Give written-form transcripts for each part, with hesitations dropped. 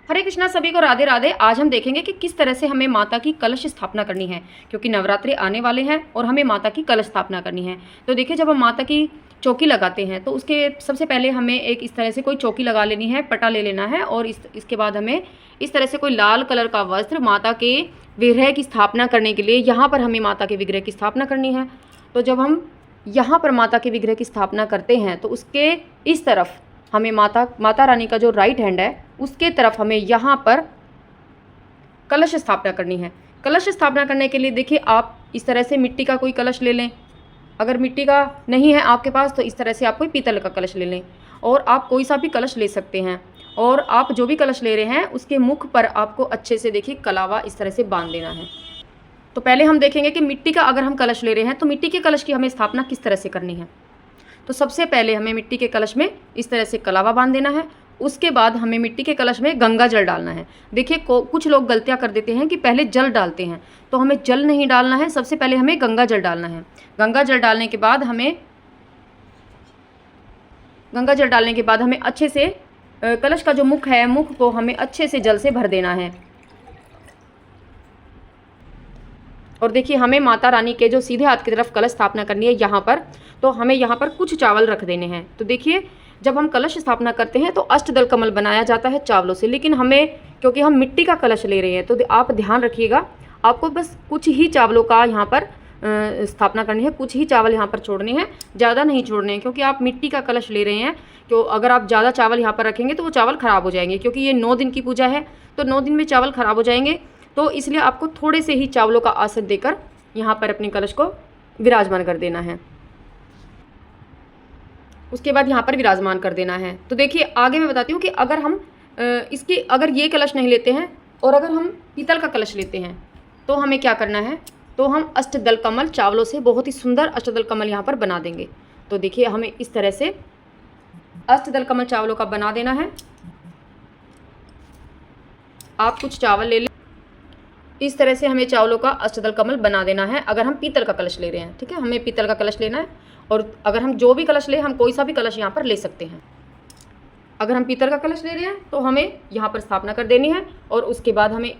हरे कृष्णा सभी को राधे राधे। आज हम देखेंगे कि किस तरह से हमें माता की कलश स्थापना करनी है, क्योंकि नवरात्रि आने वाले हैं और हमें माता की कलश स्थापना करनी है। तो देखिए, जब हम माता की चौकी लगाते हैं तो उसके सबसे पहले हमें एक इस तरह से कोई चौकी लगा लेनी है, पटा ले लेना है, और इसके बाद हमें इस तरह से कोई लाल कलर का वस्त्र माता के विग्रह की स्थापना करने के लिए यहाँ पर हमें माता के विग्रह की स्थापना करनी है। तो जब हम यहाँ पर माता के विग्रह की स्थापना करते हैं तो उसके इस तरफ हमें माता रानी का जो राइट हैंड है उसके तरफ हमें यहाँ पर कलश स्थापना करनी है। कलश स्थापना करने के लिए देखिए, आप इस तरह से मिट्टी का कोई कलश ले लें। अगर मिट्टी का नहीं है आपके पास तो इस तरह से आप कोई पीतल का कलश ले लें, और आप कोई सा भी कलश ले सकते हैं। और आप जो भी कलश ले रहे हैं उसके मुख पर आपको अच्छे से देखिए कलावा इस तरह से बांध देना है। तो पहले हम देखेंगे कि मिट्टी का अगर हम कलश ले रहे हैं तो मिट्टी के कलश की हमें स्थापना किस तरह से करनी है। तो सबसे पहले हमें मिट्टी के कलश में इस तरह से कलावा बांध देना है। उसके बाद हमें मिट्टी के कलश में गंगा जल डालना है। देखिए, कुछ लोग गलतियां कर देते हैं कि पहले जल डालते हैं, तो हमें जल नहीं डालना है। सबसे पहले हमें गंगा जल डालना है। गंगा जल डालने के बाद हमें अच्छे से कलश का जो मुख है, मुख को हमें अच्छे से जल से भर देना है। और देखिए, हमें माता रानी के जो सीधे हाथ की तरफ कलश स्थापना करनी है यहाँ पर, तो हमें यहाँ पर कुछ चावल रख देने हैं। तो देखिए, जब हम कलश स्थापना करते हैं तो अष्टदल कमल बनाया जाता है चावलों से, लेकिन हमें, क्योंकि हम मिट्टी का कलश ले रहे हैं, तो आप ध्यान रखिएगा, आपको बस कुछ ही चावलों का यहाँ पर स्थापना करनी है। कुछ ही चावल यहाँ पर छोड़ने हैं, ज़्यादा नहीं छोड़ने हैं, क्योंकि आप मिट्टी का कलश ले रहे हैं। तो अगर आप ज़्यादा चावल यहाँ पर रखेंगे तो वो चावल ख़राब हो जाएंगे, क्योंकि ये 9 दिन की पूजा है, तो 9 दिन में चावल ख़राब हो जाएंगे। तो इसलिए आपको थोड़े से ही चावलों का आसन देकर यहाँ पर अपने कलश को विराजमान कर देना है। उसके बाद यहाँ पर विराजमान कर देना है। तो देखिए, आगे मैं बताती हूँ कि अगर हम अगर ये कलश नहीं लेते हैं और अगर हम पीतल का कलश लेते हैं तो हमें क्या करना है। तो हम अष्टदल कमल चावलों से बहुत ही सुंदर अष्टदल कमल यहाँ पर बना देंगे। तो देखिए, हमें इस तरह से अष्टदल कमल चावलों का बना देना है। आप कुछ चावल ले लें, इस तरह से हमें चावलों का अष्टदल कमल बना देना है। अगर हम पीतल का कलश ले रहे हैं, ठीक है, हमें पीतल का कलश लेना है। और अगर हम जो भी कलश ले, हम कोई सा भी कलश यहाँ पर ले सकते हैं। अगर हम पीतल का कलश ले रहे हैं तो हमें यहाँ पर स्थापना कर देनी है, और उसके बाद हमें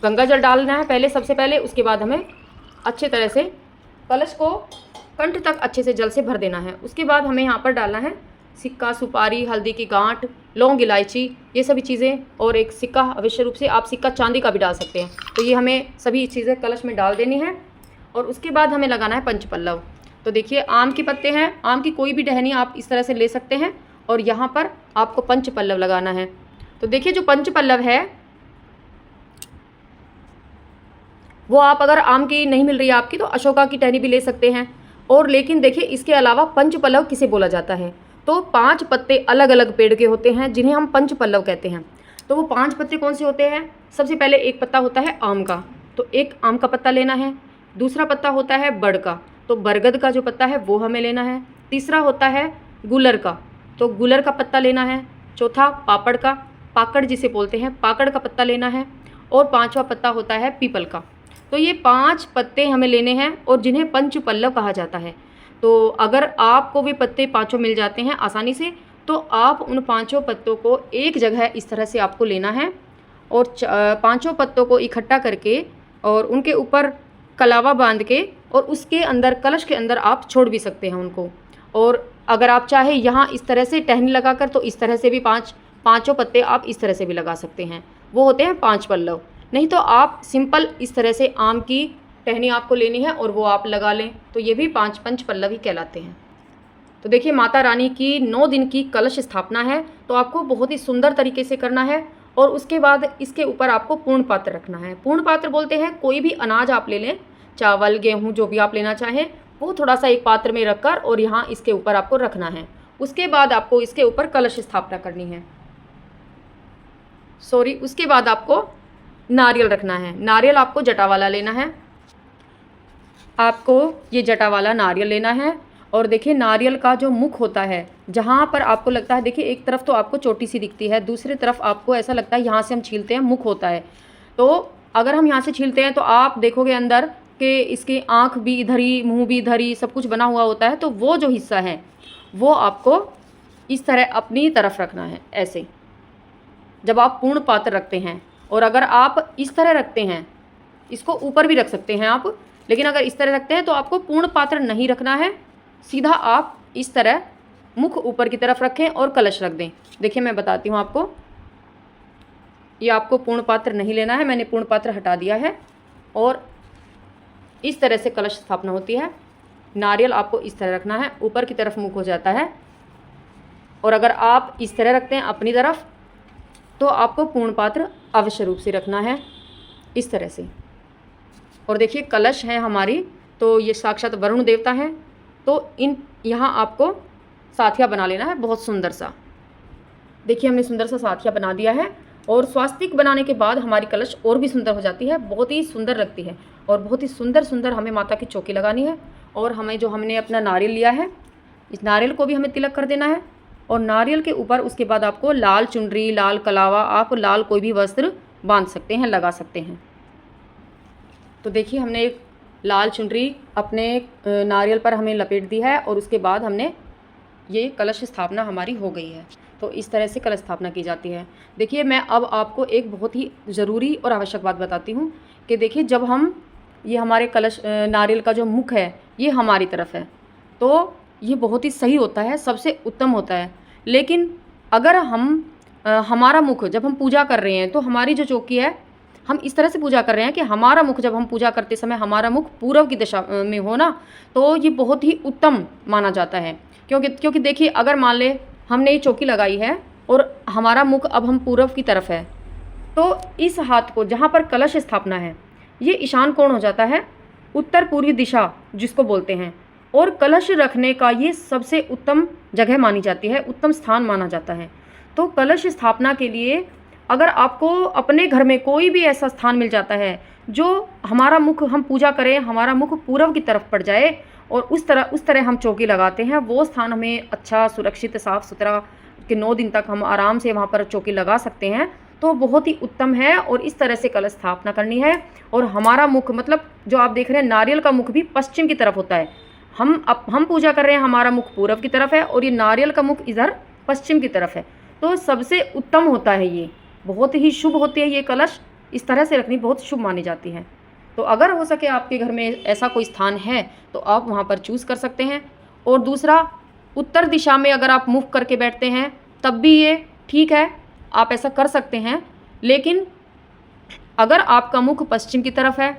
गंगा जल डालना है पहले, सबसे पहले। उसके बाद हमें अच्छे तरह से कलश को कंठ तक अच्छे से जल से भर देना है। उसके बाद हमें यहाँ पर डालना है सिक्का, सुपारी, हल्दी की गांठ, लौंग, इलायची, ये सभी चीज़ें, और एक सिक्का। अवश्य रूप से आप सिक्का चांदी का भी डाल सकते हैं। तो ये हमें सभी चीज़ें कलश में डाल देनी है। और उसके बाद हमें लगाना है पंचपल्लव। तो देखिए, आम के पत्ते हैं, आम की कोई भी टहनी आप इस तरह से ले सकते हैं, और यहाँ पर आपको पंचपल्लव लगाना है। तो देखिए, जो पंचपल्लव है वो आप, अगर आम की नहीं मिल रही है आपकी, तो अशोका की टहनी भी ले सकते हैं। और लेकिन देखिए, इसके अलावा पंचपल्लव किसे बोला जाता है, तो 5 पत्ते अलग अलग पेड़ के होते हैं जिन्हें हम पंचपल्लव कहते हैं। तो वो 5 पत्ते कौन से होते हैं। सबसे पहले एक पत्ता होता है आम का, तो एक आम का पत्ता लेना है। दूसरा पत्ता होता है बड़ का, तो बरगद का जो पत्ता है वो हमें लेना है। तीसरा होता है गुलर का, तो गुलर का पत्ता लेना है। चौथा पापड़ का, पाकड़ जिसे बोलते हैं, पाकड़ का पत्ता लेना है। और 5वां पत्ता होता है पीपल का। तो ये 5 पत्ते हमें लेने हैं, और जिन्हें पंचपल्लव कहा जाता है। तो अगर आपको वे पत्ते 5 मिल जाते हैं आसानी से, तो आप उन 5 पत्तों को एक जगह इस तरह से आपको लेना है, और 5 पत्तों को इकट्ठा करके और उनके ऊपर कलावा बांध के, और उसके अंदर, कलश के अंदर आप छोड़ भी सकते हैं उनको। और अगर आप चाहे यहाँ इस तरह से टहनी लगाकर, तो इस तरह से भी 5 पत्ते आप इस तरह से भी लगा सकते हैं, वो होते हैं 5 पल्लव। नहीं तो आप सिंपल इस तरह से आम की टहनी आपको लेनी है और वो आप लगा लें, तो ये भी 5 पंचपल्लव ही कहलाते हैं। तो देखिए, माता रानी की 9 दिन की कलश स्थापना है, तो आपको बहुत ही सुंदर तरीके से करना है। और उसके बाद इसके ऊपर आपको पूर्ण पात्र रखना है। पूर्ण पात्र बोलते हैं कोई भी अनाज आप ले लें, चावल, गेहूँ, जो भी आप लेना चाहें, वो थोड़ा सा एक पात्र में रखकर और यहाँ इसके ऊपर आपको रखना है। उसके बाद आपको इसके ऊपर कलश स्थापना करनी है। उसके बाद आपको नारियल रखना है। नारियल आपको जटा वाला लेना है। आपको ये जटा वाला नारियल लेना है। और देखिए, नारियल का जो मुख होता है, जहाँ पर आपको लगता है, देखिए एक तरफ तो आपको चोटी सी दिखती है, दूसरी तरफ आपको ऐसा लगता है यहाँ से हम छीलते हैं, मुख होता है। तो अगर हम यहाँ से छीलते हैं तो आप देखोगे अंदर कि इसकी आँख भी इधर ही, मुँह भी इधर ही, सब कुछ बना हुआ होता है। तो वो जो हिस्सा है वो आपको इस तरह अपनी तरफ रखना है, ऐसे। जब आप पूर्ण पात्र रखते हैं। और अगर आप इस तरह रखते हैं, इसको ऊपर भी रख सकते हैं आप, लेकिन अगर इस तरह रखते हैं तो आपको पूर्ण पात्र नहीं रखना है। सीधा आप इस तरह मुख ऊपर की तरफ रखें और कलश रख दें। देखिए मैं बताती हूँ आपको, ये आपको पूर्ण पात्र नहीं लेना है, मैंने पूर्ण पात्र हटा दिया है। और इस तरह से कलश स्थापना होती है। नारियल आपको इस तरह रखना है, ऊपर की तरफ मुख हो जाता है। और अगर आप इस तरह रखते हैं अपनी तरफ, तो आपको पूर्ण पात्र अवश्य रूप से रखना है इस तरह से। और देखिए कलश है हमारी, तो ये साक्षात वरुण देवता हैं। तो यहाँ आपको साथिया बना लेना है बहुत सुंदर सा। देखिए हमने सुंदर सा साथिया बना दिया है। और स्वास्तिक बनाने के बाद हमारी कलश और भी सुंदर हो जाती है, बहुत ही सुंदर लगती है। और बहुत ही सुंदर सुंदर हमें माता की चौकी लगानी है। और हमें जो हमने अपना नारियल लिया है, इस नारियल को भी हमें तिलक कर देना है। और नारियल के ऊपर उसके बाद आपको लाल चुनरी, लाल कलावा, आप लाल कोई भी वस्त्र बांध सकते हैं, लगा सकते हैं। तो देखिए हमने एक लाल चुनरी अपने नारियल पर हमें लपेट दी है। और उसके बाद हमने ये कलश स्थापना हमारी हो गई है। तो इस तरह से कलश स्थापना की जाती है। देखिए मैं अब आपको एक बहुत ही ज़रूरी और आवश्यक बात बताती हूँ कि देखिए जब हम ये हमारे कलश नारियल का जो मुख है ये हमारी तरफ है, तो ये बहुत ही सही होता है, सबसे उत्तम होता है। लेकिन अगर हमारा मुख जब हम पूजा कर रहे हैं, तो हमारी जो चौकी है हम इस तरह से पूजा कर रहे हैं कि हमारा मुख, जब हम पूजा करते समय हमारा मुख पूर्व की दिशा में हो ना, तो ये बहुत ही उत्तम माना जाता है। क्योंकि देखिए अगर मान ले हमने ये चौकी लगाई है और हमारा मुख अब हम पूर्व की तरफ है, तो इस हाथ को जहाँ पर कलश स्थापना है ये ईशान कोण हो जाता है, उत्तर पूर्वी दिशा जिसको बोलते हैं। और कलश रखने का ये सबसे उत्तम जगह मानी जाती है, उत्तम स्थान माना जाता है। तो कलश स्थापना के लिए अगर आपको अपने घर में कोई भी ऐसा स्थान मिल जाता है जो हमारा मुख, हम पूजा करें हमारा मुख पूर्व की तरफ पड़ जाए और उस तरह हम चौकी लगाते हैं, वो स्थान हमें अच्छा सुरक्षित साफ़ सुथरा कि 9 दिन तक हम आराम से वहाँ पर चौकी लगा सकते हैं, तो बहुत ही उत्तम है। और इस तरह से कलश स्थापना करनी है। और हमारा मुख, मतलब जो आप देख रहे हैं नारियल का मुख भी पश्चिम की तरफ होता है। हम पूजा कर रहे हैं, हमारा मुख पूर्व की तरफ है और ये नारियल का मुख इधर पश्चिम की तरफ है। तो सबसे उत्तम होता है, ये बहुत ही शुभ होती है। ये कलश इस तरह से रखनी बहुत शुभ मानी जाती है। तो अगर हो सके आपके घर में ऐसा कोई स्थान है तो आप वहाँ पर चूज़ कर सकते हैं। और दूसरा, उत्तर दिशा में अगर आप मुख करके बैठते हैं तब भी ये ठीक है, आप ऐसा कर सकते हैं। लेकिन अगर आपका मुख पश्चिम की तरफ है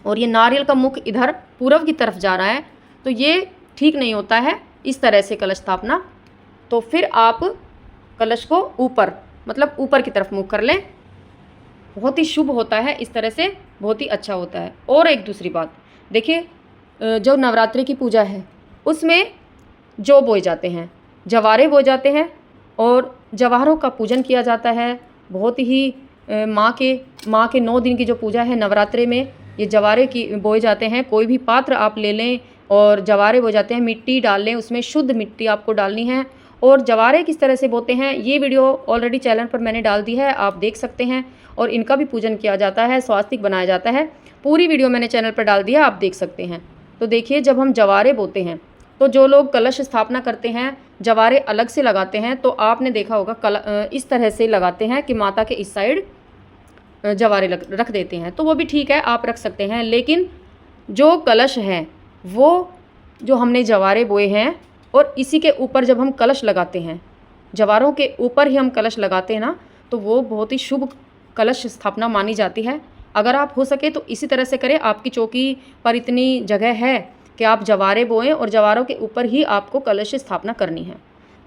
और ये नारियल का मुख इधर पूर्व की तरफ जा रहा है, तो ये ठीक नहीं होता है इस तरह से कलश स्थापना। तो फिर आप कलश को ऊपर, मतलब ऊपर की तरफ मुख कर लें, बहुत ही शुभ होता है इस तरह से, बहुत ही अच्छा होता है। और एक दूसरी बात देखिए, जो नवरात्रि की पूजा है उसमें जौ बोए जाते हैं, जवारे बोए जाते हैं और जवारों का पूजन किया जाता है। बहुत ही माँ के 9 दिन की जो पूजा है नवरात्रि में, ये जवारे की बोए जाते हैं। कोई भी पात्र आप ले लें और जवारे बोए जाते हैं, मिट्टी डाल लें, उसमें शुद्ध मिट्टी आपको डालनी है। और जवारे किस तरह से बोते हैं ये वीडियो ऑलरेडी चैनल पर मैंने डाल दी है, आप देख सकते हैं। और इनका भी पूजन किया जाता है, स्वास्तिक बनाया जाता है, पूरी वीडियो मैंने चैनल पर डाल दिया, आप देख सकते हैं। तो देखिए जब हम जवारे बोते हैं, तो जो लोग कलश स्थापना करते हैं जवारे अलग से लगाते हैं, तो आपने देखा होगा इस तरह से लगाते हैं कि माता के इस साइड जवारे रख देते हैं, तो वो भी ठीक है, आप रख सकते हैं। लेकिन जो कलश है वो जो हमने जवारे बोए हैं और इसी के ऊपर जब हम कलश लगाते हैं, जवारों के ऊपर ही हम कलश लगाते हैं ना, तो वो बहुत ही शुभ कलश स्थापना मानी जाती है। अगर आप हो सके तो इसी तरह से करें। आपकी चौकी पर इतनी जगह है कि आप जवारे बोएं और जवारों के ऊपर ही आपको कलश स्थापना करनी है,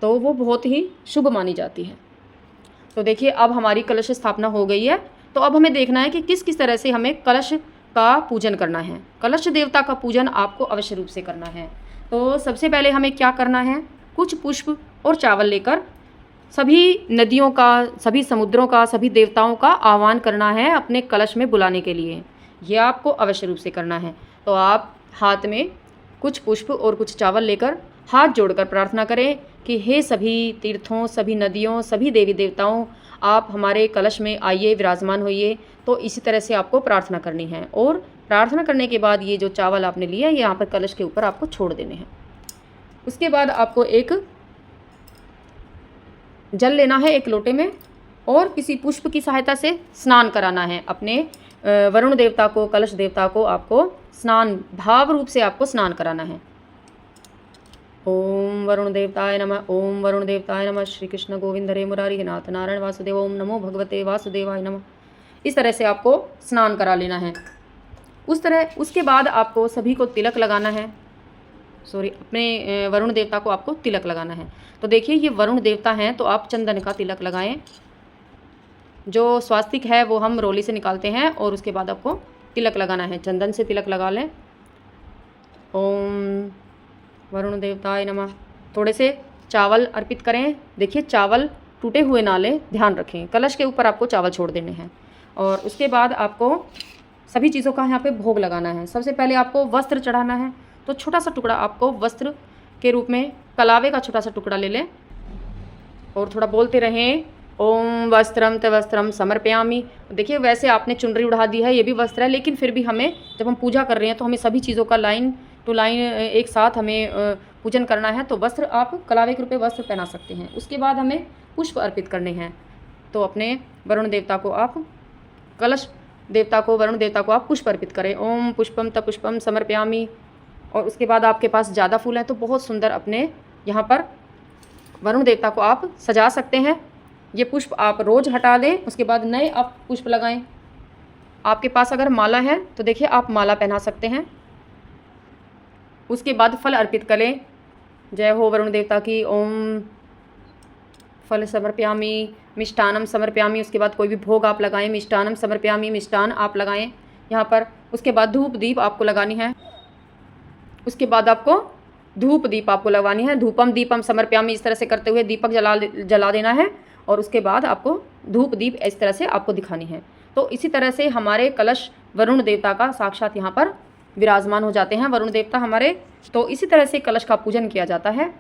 तो वो बहुत ही शुभ मानी जाती है। तो देखिए अब हमारी कलश स्थापना हो गई है। तो अब हमें देखना है कि किस किस तरह से हमें कलश का पूजन करना है। कलश देवता का पूजन आपको अवश्य रूप से करना है। तो सबसे पहले हमें क्या करना है, कुछ पुष्प और चावल लेकर सभी नदियों का, सभी समुद्रों का, सभी देवताओं का आह्वान करना है अपने कलश में बुलाने के लिए। यह आपको अवश्य रूप से करना है। तो आप हाथ में कुछ पुष्प और कुछ चावल लेकर हाथ जोड़कर प्रार्थना करें कि हे सभी तीर्थों, सभी नदियों, सभी देवी देवताओं, आप हमारे कलश में आइए, विराजमान होइए। तो इसी तरह से आपको प्रार्थना करनी है। और प्रार्थना करने के बाद ये जो चावल आपने लिया है यहाँ पर कलश के ऊपर आपको छोड़ देने हैं। उसके बाद आपको एक जल लेना है, एक लोटे में और किसी पुष्प की सहायता से स्नान कराना है अपने वरुण देवता को, कलश देवता को आपको स्नान भाव रूप से आपको स्नान कराना है। ओम वरुण देवताय नमः, ओम वरुण देवताय नमः, श्री कृष्ण गोविंद हरे मुरारी नाथ नारायण वासुदेव, ओम नमो भगवते वासुदेवाय नमः। इस तरह से आपको स्नान करा लेना है। उसके बाद आपको सभी को तिलक लगाना है, अपने वरुण देवता को आपको तिलक लगाना है। तो देखिए ये वरुण देवता हैं, तो आप चंदन का तिलक लगाएं। जो स्वास्तिक है वो हम रोली से निकालते हैं और उसके बाद आपको तिलक लगाना है, चंदन से तिलक लगा लें। ओम वरुण देवताय नमः। थोड़े से चावल अर्पित करें। देखिए चावल टूटे हुए ना लें, ध्यान रखें। कलश के ऊपर आपको चावल छोड़ देने हैं। और उसके बाद आपको सभी चीज़ों का यहाँ पे भोग लगाना है। सबसे पहले आपको वस्त्र चढ़ाना है, तो छोटा सा टुकड़ा आपको वस्त्र के रूप में कलावे का छोटा सा टुकड़ा ले लें और थोड़ा बोलते रहें, ओम वस्त्रम तवस्त्रम समर्पयामि। देखिए वैसे आपने चुनरी उड़ा दी है, ये भी वस्त्र है, लेकिन फिर भी हमें जब हम पूजा कर रहे हैं तो हमें सभी चीज़ों का लाइन टू लाइन एक साथ हमें पूजन करना है। तो वस्त्र आप कलावे के रूप में वस्त्र पहना सकते हैं। उसके बाद हमें पुष्प अर्पित करने हैं। तो अपने वरुण देवता को आप कलश देवता को, वरुण देवता को आप पुष्प अर्पित करें। ओम पुष्पम त पुष्पम समर्पयामि। और उसके बाद आपके पास ज़्यादा फूल हैं तो बहुत सुंदर अपने यहाँ पर वरुण देवता को आप सजा सकते हैं। ये पुष्प आप रोज़ हटा दें, उसके बाद नए आप पुष्प लगाएं। आपके पास अगर माला है तो देखिए आप माला पहना सकते हैं। उसके बाद फल अर्पित करें। जय हो वरुण देवता की। ओम फल समर्पयामि, मिष्टानम समर्पयामि। उसके बाद कोई भी भोग आप लगाएं, मिष्टानम समर्पयामि, मिष्टान आप लगाएं यहाँ पर। उसके बाद धूप दीप आपको लगानी है। उसके बाद आपको धूप दीप आपको लगवानी है। धूपम दीपम समर्पयामि, इस तरह से करते हुए दीपक जला देना है। और उसके बाद आपको धूप दीप इस तरह से आपको दिखानी है। तो इसी तरह से हमारे कलश वरुण देवता का साक्षात यहाँ पर विराजमान हो जाते हैं, वरुण देवता हमारे। तो इसी तरह से कलश का पूजन किया जाता है।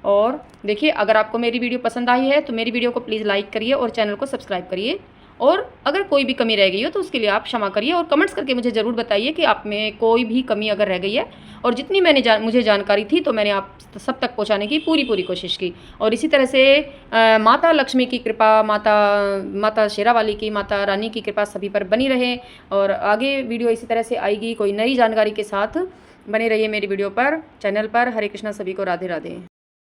और देखिए अगर आपको मेरी वीडियो पसंद आई है तो मेरी वीडियो को प्लीज़ लाइक करिए और चैनल को सब्सक्राइब करिए। और अगर कोई भी कमी रह गई हो तो उसके लिए आप क्षमा करिए और कमेंट्स करके मुझे ज़रूर बताइए कि आप में कोई भी कमी अगर रह गई है। और जितनी मुझे जानकारी थी तो मैंने आप सब तक पहुंचाने की पूरी कोशिश की। और इसी तरह से माता लक्ष्मी की कृपा, माता शेरावाली की, माता रानी की कृपा सभी पर बनी रहे। और आगे वीडियो इसी तरह से आएगी कोई नई जानकारी के साथ। बने रहिए मेरी वीडियो पर, चैनल पर। हरे कृष्णा, सभी को राधे राधे।